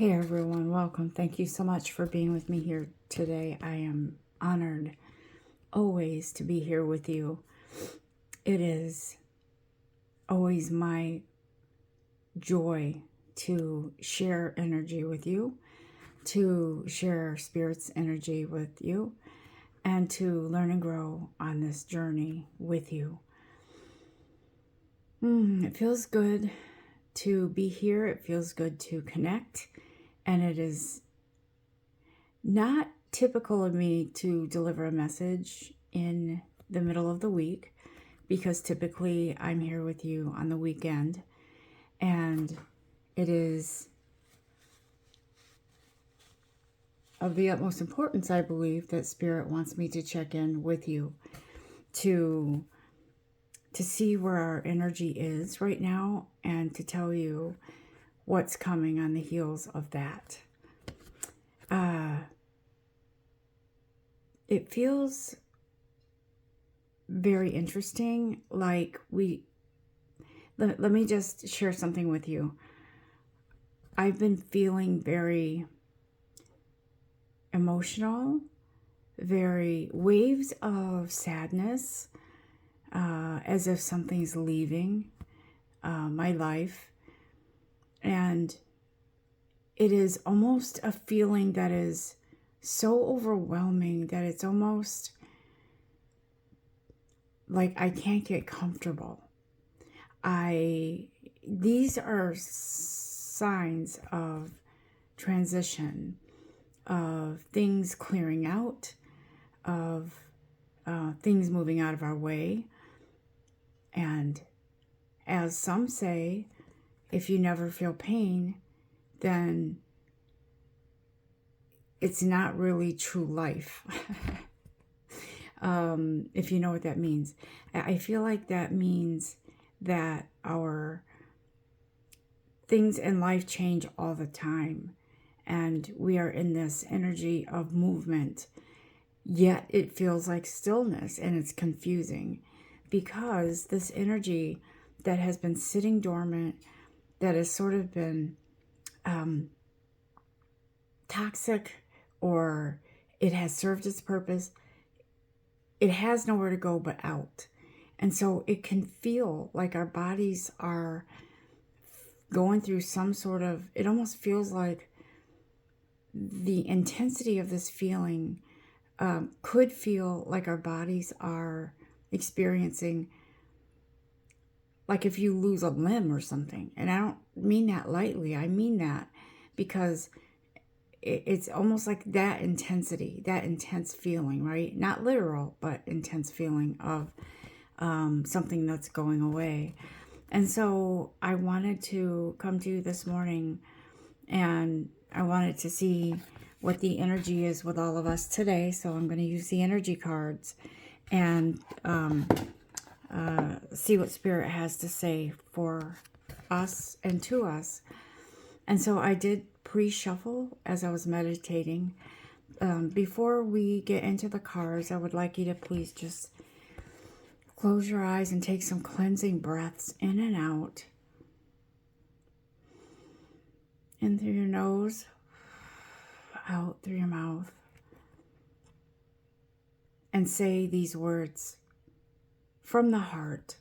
Hey everyone, welcome. Thank you so much for being with me here today. I am honored always to be here with you. It is always my joy to share energy with you, to share Spirit's energy with you, and to learn and grow on this journey with you. It feels good to be here. It feels good to connect. And it is not typical of me to deliver a message in the middle of the week because typically I'm here with you on the weekend, and it is of the utmost importance, I believe, that Spirit wants me to check in with you to see where our energy is right now and to tell you what's coming on the heels of that. It feels very interesting. Like let me just share something with you. I've been feeling very emotional, very waves of sadness, as if something's leaving my life. And it is almost a feeling that is so overwhelming that it's almost like I can't get comfortable. These are signs of transition, of things clearing out, of things moving out of our way. And as some say, if you never feel pain, then it's not really true life. If you know what that means. I feel like that means that our things in life change all the time, and we are in this energy of movement, yet it feels like stillness, and it's confusing because this energy that has been sitting dormant, that has sort of been toxic, or it has served its purpose, it has nowhere to go but out. And so it can feel like our bodies are going through some sort of, it almost feels like the intensity of this feeling could feel like our bodies are experiencing, like if you lose a limb or something. And I don't mean that lightly. I mean that because it's almost like that intensity, that intense feeling, right? Not literal, but intense feeling of something that's going away. And so I wanted to come to you this morning, and I wanted to see what the energy is with all of us today. So I'm going to use the energy cards and see what Spirit has to say for us and to us. And so I did pre-shuffle as I was meditating. Before we get into the cards, I would like you to please just close your eyes and take some cleansing breaths in and out. In through your nose, out through your mouth. And say these words from the heart.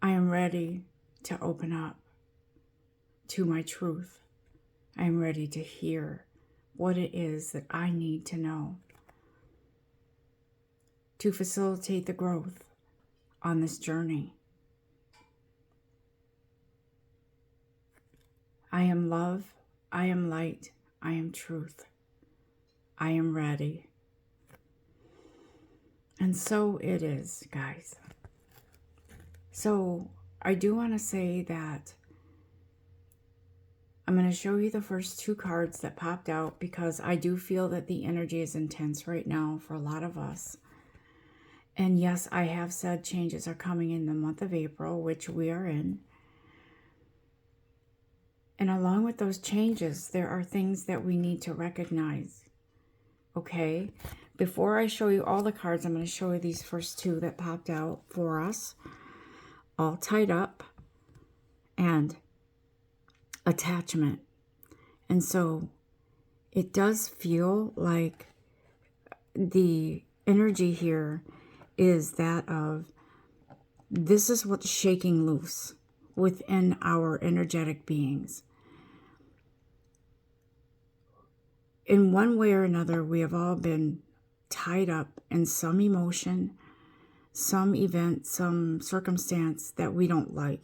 I am ready to open up to my truth. I am ready to hear what it is that I need to know to facilitate the growth on this journey. I am love, I am light, I am truth. I am ready. And so it is, guys. So I do want to say that I'm going to show you the first two cards that popped out because I do feel that the energy is intense right now for a lot of us. And yes, I have said changes are coming in the month of April, which we are in. And along with those changes, there are things that we need to recognize. Okay? Before I show you all the cards, I'm going to show you these first two that popped out for us, all tied up. And attachment. And so it does feel like the energy here is that of this is what's shaking loose within our energetic beings. In one way or another, we have all been tied up in some emotion, some event, some circumstance that we don't like.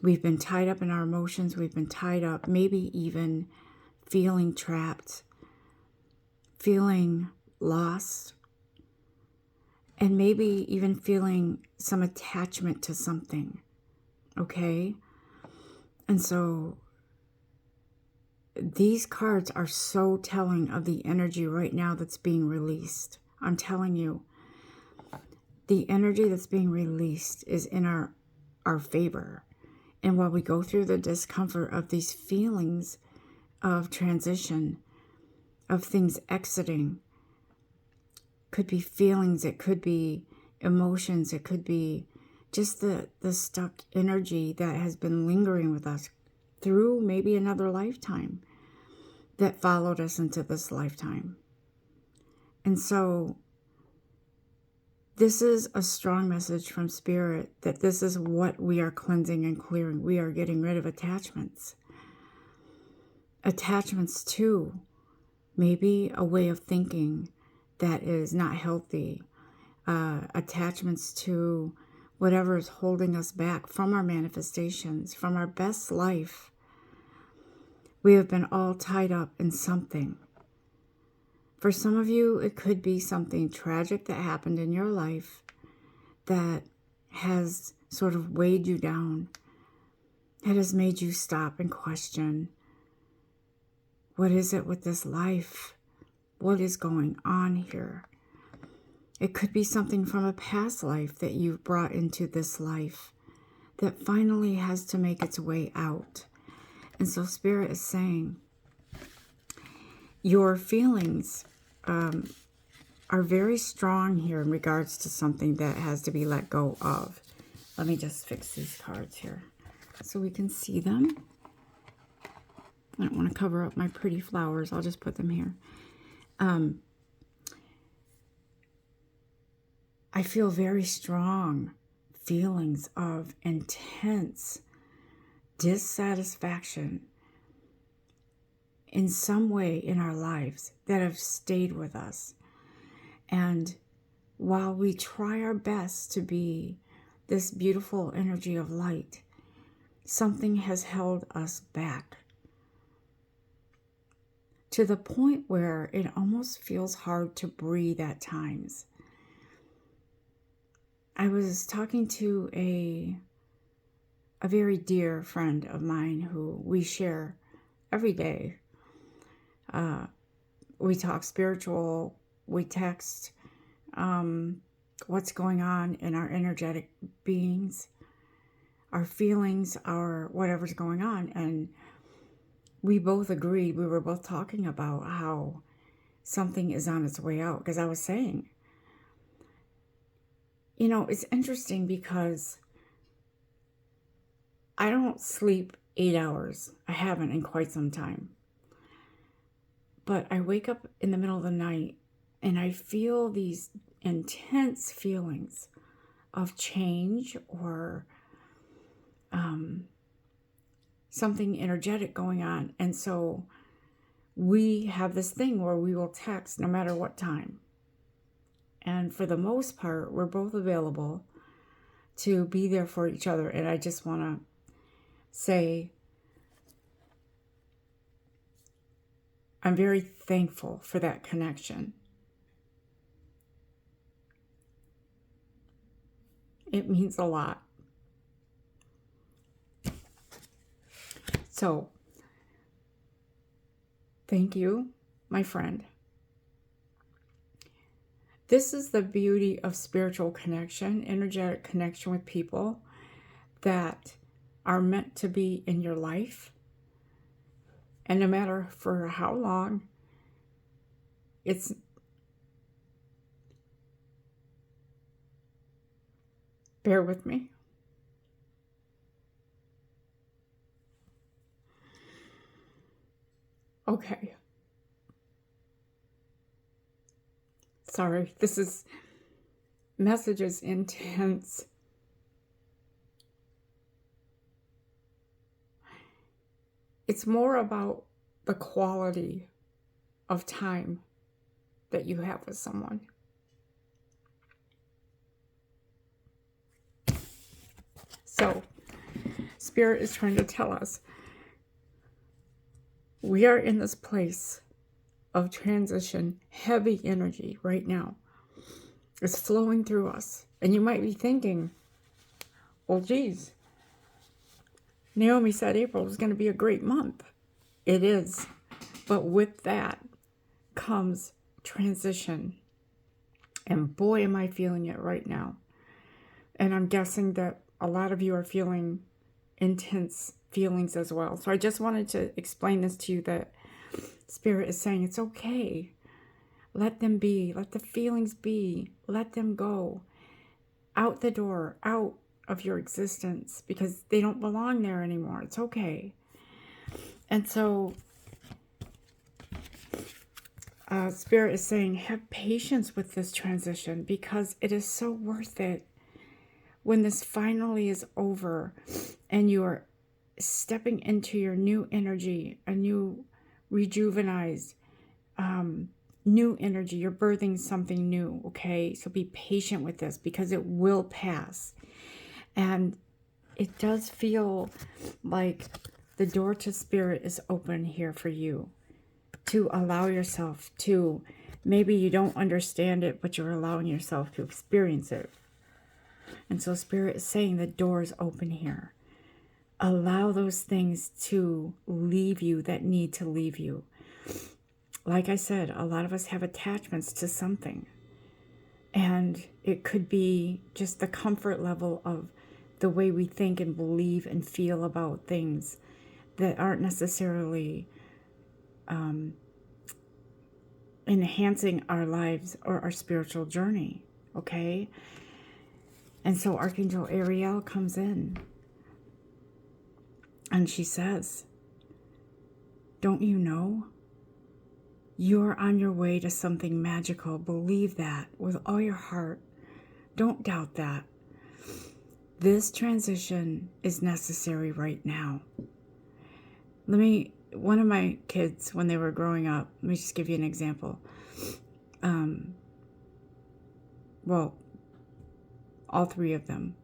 We've been tied up in our emotions. We've been tied up, maybe even feeling trapped, feeling lost, and maybe even feeling some attachment to something. Okay? And so these cards are so telling of the energy right now that's being released. I'm telling you, the energy that's being released is in our favor. And while we go through the discomfort of these feelings of transition, of things exiting, could be feelings, it could be emotions, it could be just the stuck energy that has been lingering with us through maybe another lifetime that followed us into this lifetime. And so this is a strong message from Spirit that this is what we are cleansing and clearing. We are getting rid of attachments. Attachments to maybe a way of thinking that is not healthy. Attachments to whatever is holding us back from our manifestations, from our best life. We have been all tied up in something. For some of you, it could be something tragic that happened in your life that has sort of weighed you down. It has made you stop and question, what is it with this life? What is going on here? It could be something from a past life that you've brought into this life that finally has to make its way out. And so Spirit is saying, your feelings are very strong here in regards to something that has to be let go of. Let me just fix these cards here so we can see them. I don't want to cover up my pretty flowers. I'll just put them here. I feel very strong feelings of intense dissatisfaction in some way in our lives that have stayed with us. And while we try our best to be this beautiful energy of light, something has held us back to the point where it almost feels hard to breathe at times. I was talking to a very dear friend of mine who we share every day. We talk spiritual, we text what's going on in our energetic beings, our feelings, our whatever's going on. And we both agreed, we were both talking about how something is on its way out. Because I was saying, you know, it's interesting because I don't sleep 8 hours. I haven't in quite some time. But I wake up in the middle of the night and I feel these intense feelings of change or something energetic going on. And so we have this thing where we will text no matter what time. And for the most part, we're both available to be there for each other. And I just want to say, I'm very thankful for that connection. It means a lot. So, thank you, my friend. This is the beauty of spiritual connection, energetic connection with people that are meant to be in your life. And no matter for how long, bear with me. Okay. Sorry, this message is intense. It's more about the quality of time that you have with someone. So, Spirit is trying to tell us we are in this place of transition, heavy energy right now. It's flowing through us. And you might be thinking, well, geez, Naomi said April was going to be a great month. It is. But with that comes transition. And boy, am I feeling it right now. And I'm guessing that a lot of you are feeling intense feelings as well. So I just wanted to explain this to you, that Spirit is saying it's okay. Let them be. Let the feelings be. Let them go. Out the door. Out of your existence. Because they don't belong there anymore. It's okay. And so Spirit is saying have patience with this transition, because it is so worth it. When this finally is over and you are stepping into your new energy, a new rejuvenized new energy, you're birthing something new, okay? So be patient with this, because it will pass. And it does feel like the door to Spirit is open here for you, to allow yourself to, maybe you don't understand it, but you're allowing yourself to experience it. And so Spirit is saying the door is open here. Allow those things to leave you that need to leave you. Like I said, a lot of us have attachments to something. And it could be just the comfort level of the way we think and believe and feel about things that aren't necessarily enhancing our lives or our spiritual journey, okay? And so Archangel Ariel comes in and she says, don't you know? You're on your way to something magical. Believe that with all your heart. Don't doubt that. This transition is necessary right now. One of my kids, when they were growing up, let me just give you an example. Well, all three of them,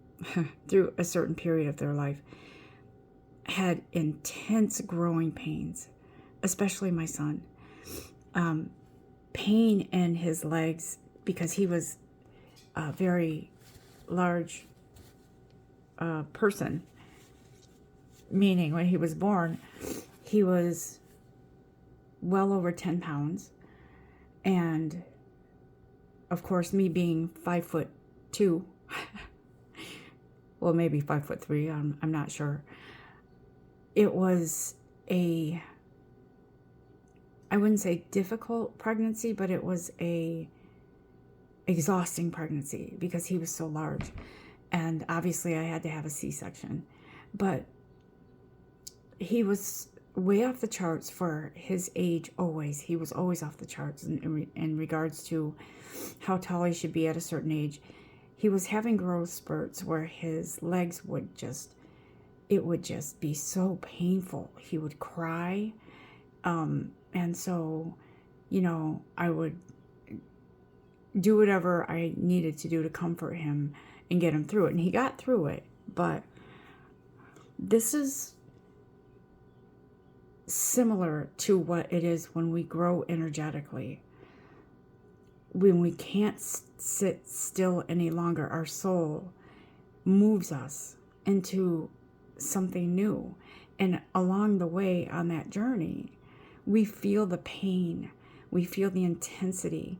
through a certain period of their life, had intense growing pains, especially my son. Pain in his legs, because he was a very large person, meaning when he was born, he was well over 10 pounds. And of course, me being 5'2", well, maybe 5'3", I'm not sure. It was I wouldn't say difficult pregnancy, but it was a exhausting pregnancy because he was so large. And obviously I had to have a C-section. But he was way off the charts for his age always. He was always off the charts in regards to how tall he should be at a certain age. He was having growth spurts where his legs would just be so painful. He would cry. And so, I would do whatever I needed to do to comfort him and get him through it. And he got through it. But this is similar to what it is when we grow energetically. When we can't sit still any longer, our soul moves us into something new. And along the way on that journey, we feel the pain, we feel the intensity,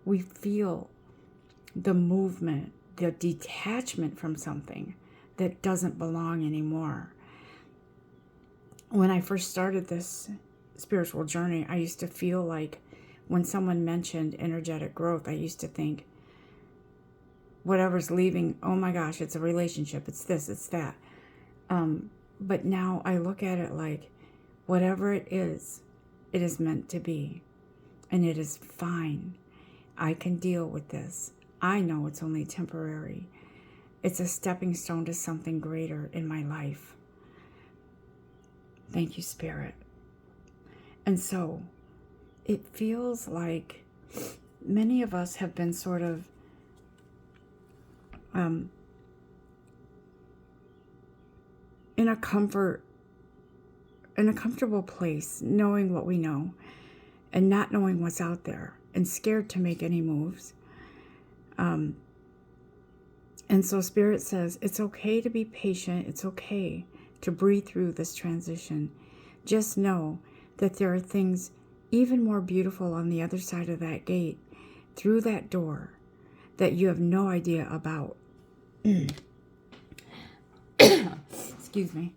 we feel the movement, the detachment from something that doesn't belong anymore. When I first started this spiritual journey, I used to feel like when someone mentioned energetic growth, I used to think, whatever's leaving, oh my gosh, it's a relationship, it's this, it's that. But now I look at it like, whatever it is it is meant to be. And it is fine. I can deal with this. I know it's only temporary. It's a stepping stone to something greater in my life. Thank you, Spirit. And so it feels like many of us have been sort of in a comfortable place, knowing what we know and not knowing what's out there and scared to make any moves. And so Spirit says, it's okay to be patient. It's okay to breathe through this transition. Just know that there are things even more beautiful on the other side of that gate, through that door, that you have no idea about. Excuse me.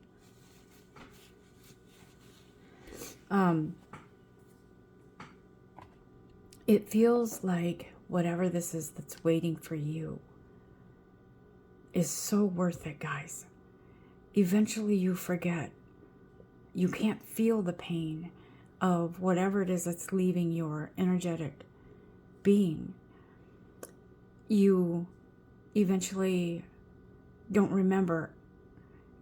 It feels like whatever this is that's waiting for you is so worth it, guys. Eventually you forget. You can't feel the pain of whatever it is that's leaving your energetic being. You eventually don't remember,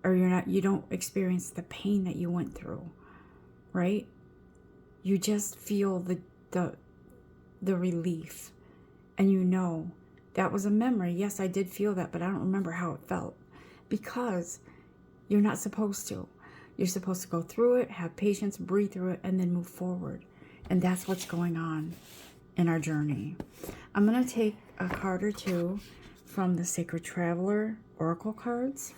or you don't experience the pain that you went through, right? You just feel the relief, and you know that was a memory. Yes, I did feel that, but I don't remember how it felt, because you're not supposed to. You're supposed to go through it, have patience, breathe through it, and then move forward. And that's what's going on in our journey. I'm going to take a card or two from the Sacred Traveler Oracle cards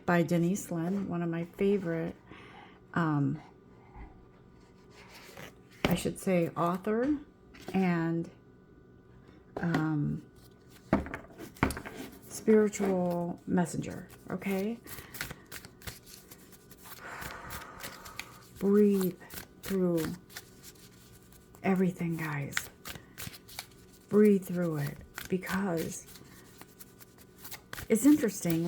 by Denise Linn, one of my favorite, I should say, author and spiritual messenger, okay? Breathe through everything, guys. Breathe through it, because it's interesting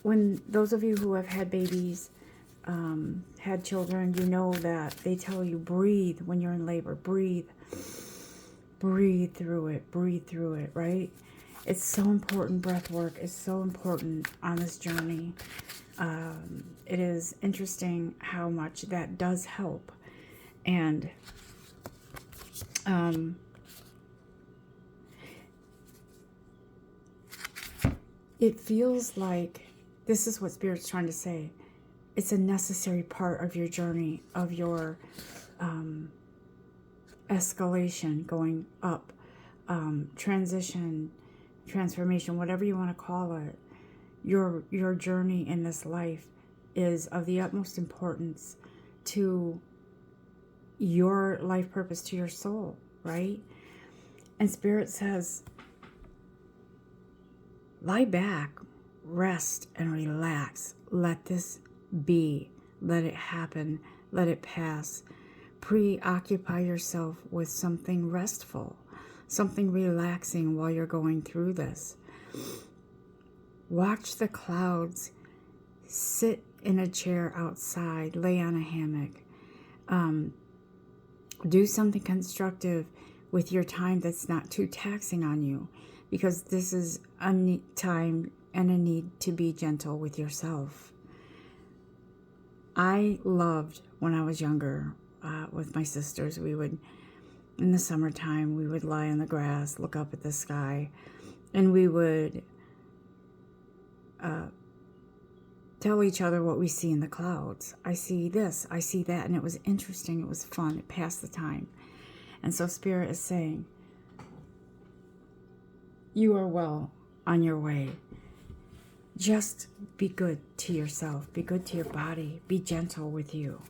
when those of you who have had babies, had children, you know that they tell you breathe when you're in labor. Breathe through it, right? It's so important. Breath work is so important on this journey. It is interesting how much that does help. And it feels like this is what Spirit's trying to say. It's a necessary part of your journey, of your escalation, going up, transition, transformation, whatever you want to call it. Your journey in this life is of the utmost importance to your life purpose, to your soul, right? And Spirit says, lie back, rest, and relax. Let this be. Let it happen. Let it pass. Preoccupy yourself with something restful, something relaxing while you're going through this. Watch the clouds. Sit in a chair outside. Lay on a hammock. Do something constructive with your time that's not too taxing on you, because this is a time and a need to be gentle with yourself. I loved, when I was younger, with my sisters, we would, in the summertime, we would lie on the grass, look up at the sky, and we would tell each other what we see in the clouds. I see this, I see that, and it was interesting, it was fun, it passed the time. And so Spirit is saying, you are well on your way. Just be good to yourself, be good to your body, be gentle with you,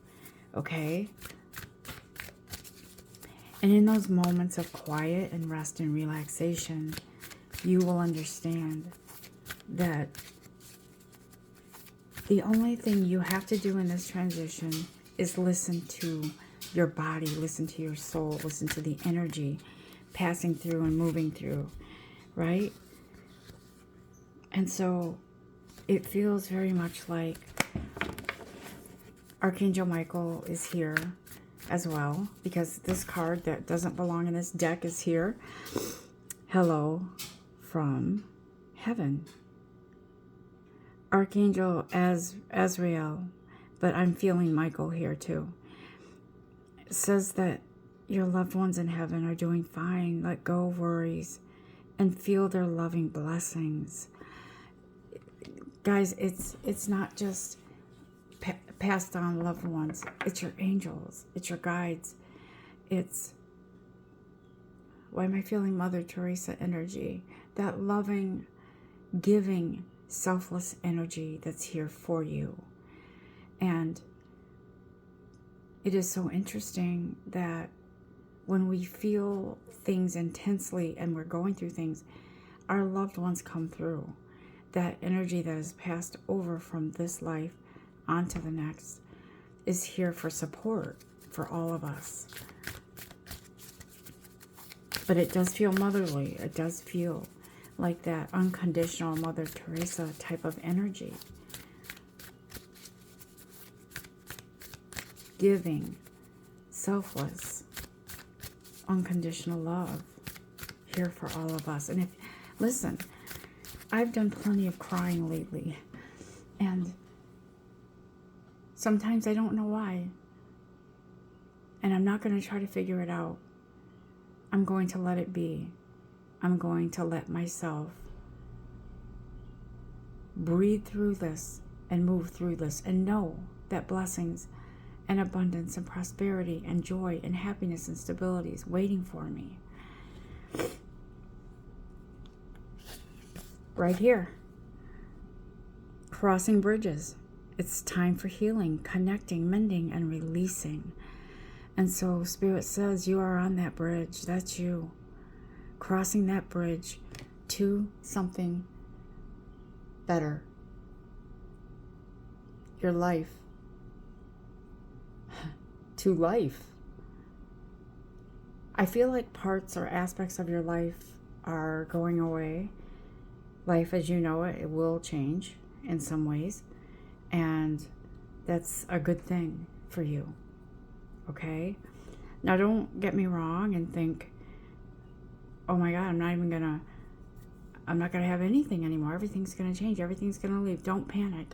okay? And in those moments of quiet and rest and relaxation, you will understand that the only thing you have to do in this transition is listen to your body, listen to your soul, listen to the energy passing through and moving through, right? And so it feels very much like Archangel Michael is here as well, because this card that doesn't belong in this deck is here. Hello from heaven. Archangel Azrael, but I'm feeling Michael here too. It says that your loved ones in heaven are doing fine. Let go of worries and feel their loving blessings. Guys, it's not just passed on loved ones. It's your angels. It's your guides. It's, why am I feeling Mother Teresa energy? That loving, giving, selfless energy that's here for you. And it is so interesting that when we feel things intensely and we're going through things, our loved ones come through. That energy that is passed over from this life onto the next is here for support for all of us. But it does feel motherly. It does feel like that unconditional Mother Teresa type of energy. Giving, selfless, unconditional love here for all of us. And if, listen, I've done plenty of crying lately, and sometimes I don't know why, and I'm not going to try to figure it out. I'm going to let it be. I'm going to let myself breathe through this and move through this and know that blessings and abundance and prosperity and joy and happiness and stability is waiting for me. Right here. Crossing bridges. It's time for healing, connecting, mending, and releasing. And so Spirit says you are on that bridge. That's you. Crossing that bridge to something better. Your life. To life. I feel like parts or aspects of your life are going away. Life as you know it, it will change in some ways. And that's a good thing for you. Okay? Now don't get me wrong and think, oh my God, I'm not gonna have anything anymore. Everything's gonna change. Everything's gonna leave. Don't panic.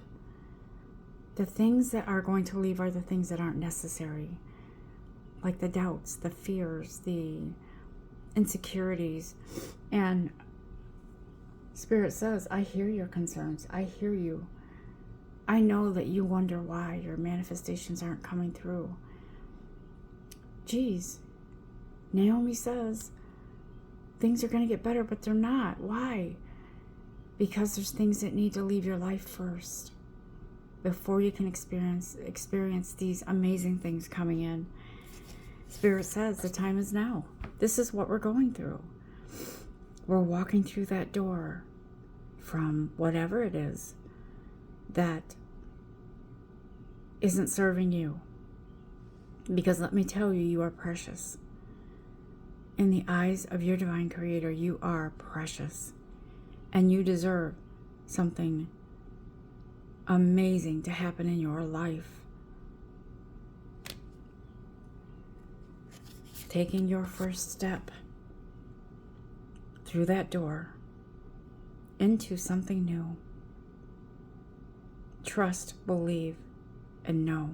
The things that are going to leave are the things that aren't necessary. Like the doubts, the fears, the insecurities. And Spirit says, I hear your concerns. I hear you. I know that you wonder why your manifestations aren't coming through. Geez, Naomi says things are going to get better, but they're not. Why? Because there's things that need to leave your life first before you can experience these amazing things coming in. Spirit says the time is now. This is what we're going through. We're walking through that door from whatever it is that isn't serving you. Because let me tell you, you are precious. In the eyes of your divine creator, you are precious. And you deserve something amazing to happen in your life. Taking your first step through that door into something new. Trust, believe, and know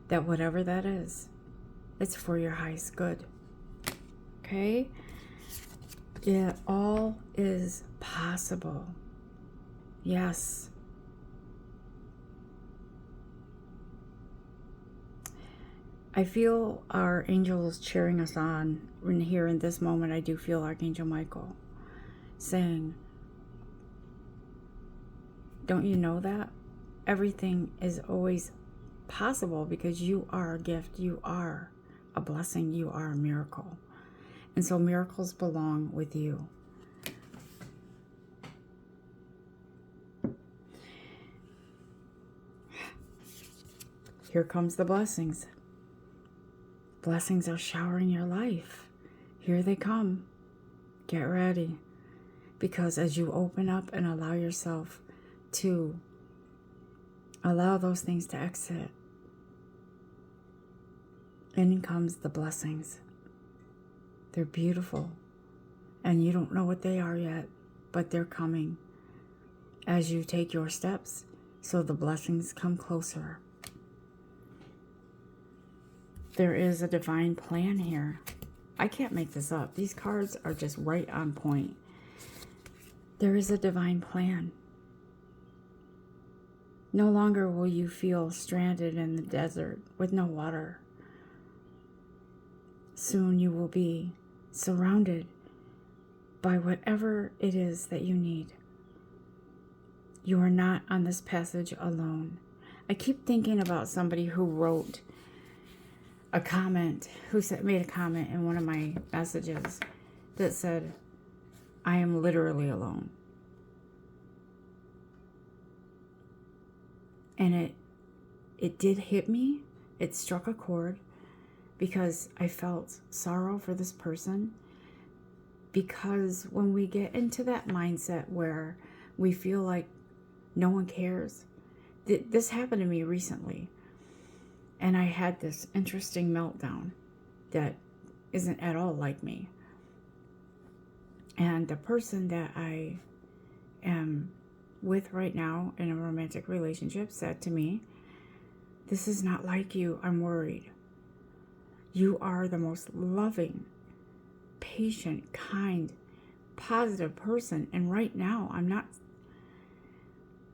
that whatever that is, it's for your highest good. Okay? It all is possible. Yes. I feel our angels cheering us on. And here in this moment, I do feel Archangel Michael saying, don't you know that? Everything is always possible because you are a gift. You are a blessing. You are a miracle. And so miracles belong with you. Here comes the blessings. Blessings are showering your life. Here they come. Get ready. Because as you open up and allow yourself to allow those things to exit, then comes the blessings. They're beautiful, and you don't know what they are yet, but they're coming as you take your steps, so the blessings come closer. There is a divine plan here. I can't make this up. These cards are just right on point. There is a divine plan. No longer will you feel stranded in the desert with no water. Soon you will be surrounded by whatever it is that you need. You are not on this passage alone. I keep thinking about somebody who wrote a comment, made a comment in one of my messages that said, I am literally alone. And it did hit me. It struck a chord because I felt sorrow for this person. Because when we get into that mindset where we feel like no one cares, this happened to me recently. And I had this interesting meltdown that isn't at all like me. And the person that I am with right now in a romantic relationship said to me, this is not like you. I'm worried. You are the most loving, patient, kind, positive person. And right now,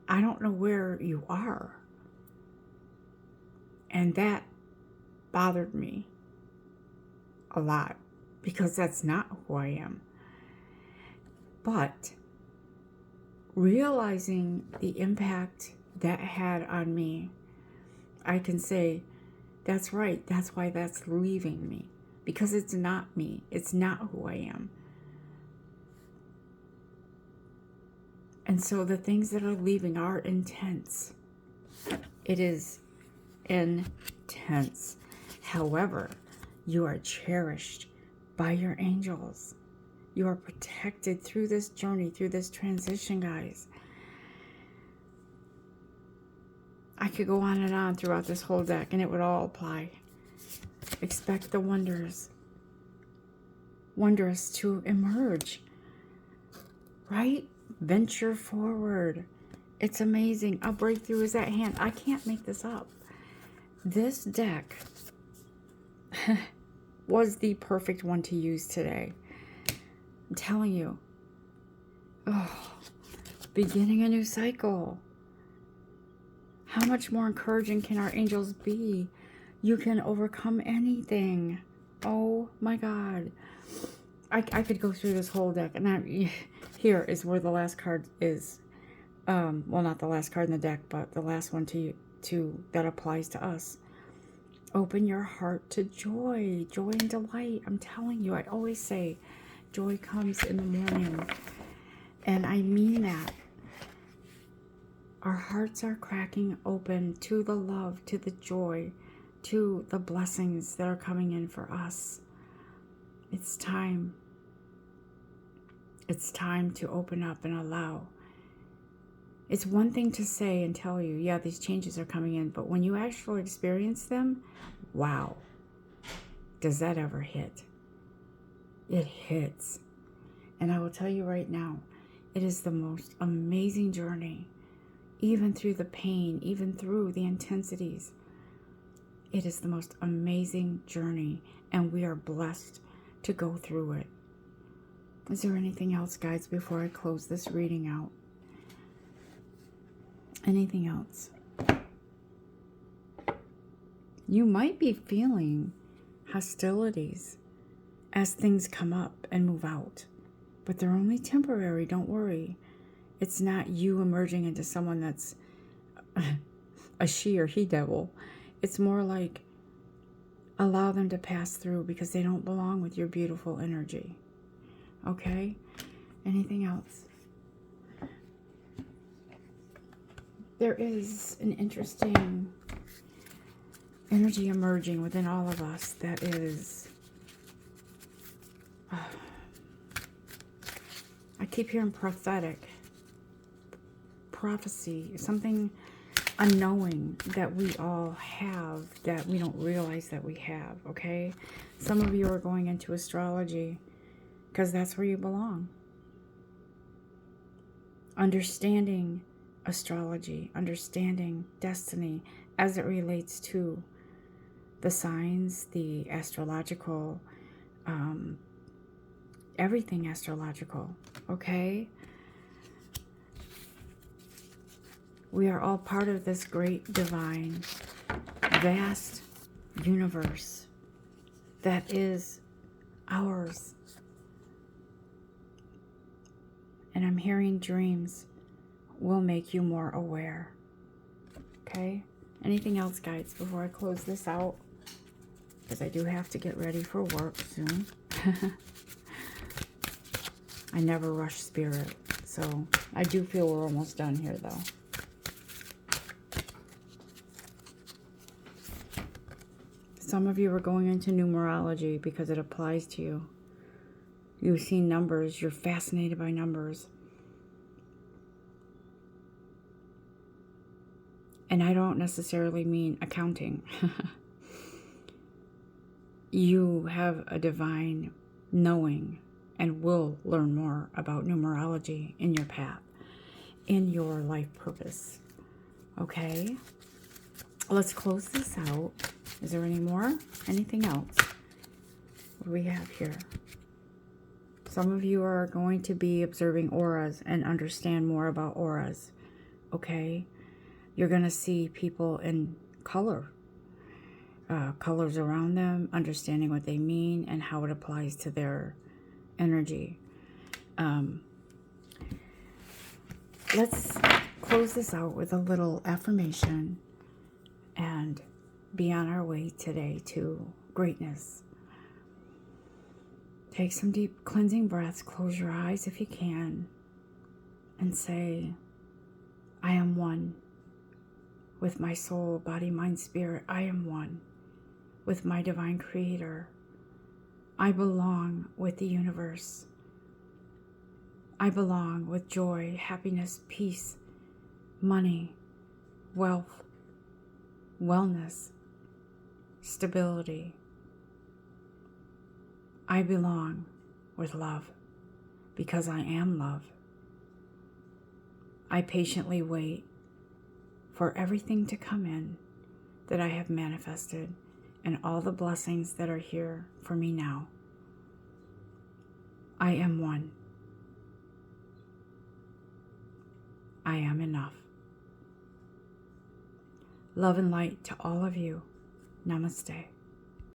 I don't know where you are. And that bothered me a lot because that's not who I am. But realizing the impact that had on me, I can say, that's right. That's why that's leaving me. Because it's not me. It's not who I am. And so the things that are leaving are intense. It is intense. However, you are cherished by your angels. You are protected through this journey, through this transition, guys. I could go on and on throughout this whole deck, and it would all apply. Expect the wondrous to emerge, right? Venture forward. It's amazing. A breakthrough is at hand. I can't make this up. This deck was the perfect one to use today. I'm telling you. Oh, beginning a new cycle. How much more encouraging can our angels be? You can overcome anything. Oh my God. I could go through this whole deck. And here is where the last card is. Well, not the last card in the deck, but the last one that applies to us. Open your heart to joy. Joy and delight. I'm telling you, I always say, joy comes in the morning. And I mean that. Our hearts are cracking open to the love, to the joy, to the blessings that are coming in for us. It's time. It's time to open up and allow. It's one thing to say and tell you, yeah, these changes are coming in, but when you actually experience them, wow, does that ever hit? It hits. And I will tell you right now, it is the most amazing journey. Even through the pain, even through the intensities. It is the most amazing journey, and we are blessed to go through it. Is there anything else, guys, before I close this reading out? Anything else? You might be feeling hostilities as things come up and move out, but they're only temporary, don't worry. It's not you emerging into someone that's a she or he devil. It's more like allow them to pass through because they don't belong with your beautiful energy. Okay? Anything else? There is an interesting energy emerging within all of us that is... I keep hearing prophetic. Prophecy, something a knowing that we all have that we don't realize that we have, okay? Some of you are going into astrology because that's where you belong. Understanding astrology, understanding destiny as it relates to the signs, the astrological, everything astrological, okay? We are all part of this great, divine, vast universe that is ours. And I'm hearing dreams will make you more aware. Okay? Anything else, guys, before I close this out? Because I do have to get ready for work soon. I never rush spirit. So I do feel we're almost done here, though. Some of you are going into numerology because it applies to you. You've seen numbers. You're fascinated by numbers. And I don't necessarily mean accounting. You have a divine knowing and will learn more about numerology in your path, in your life purpose. Okay? Let's close this out. Is there any more? Anything else? What do we have here? Some of you are going to be observing auras and understand more about auras. Okay? You're going to see people in color. Colors around them, understanding what they mean and how it applies to their energy. Let's close this out with a little affirmation and be on our way today to greatness. Take some deep cleansing breaths. Close your eyes if you can and say, I am one with my soul, body, mind, spirit. I am one with my divine creator. I belong with the universe. I belong with joy, happiness, peace, money, wealth, wellness, stability. I belong with love because I am love. I patiently wait for everything to come in that I have manifested and all the blessings that are here for me now. I am one. I am enough. Love and light to all of you. Namaste.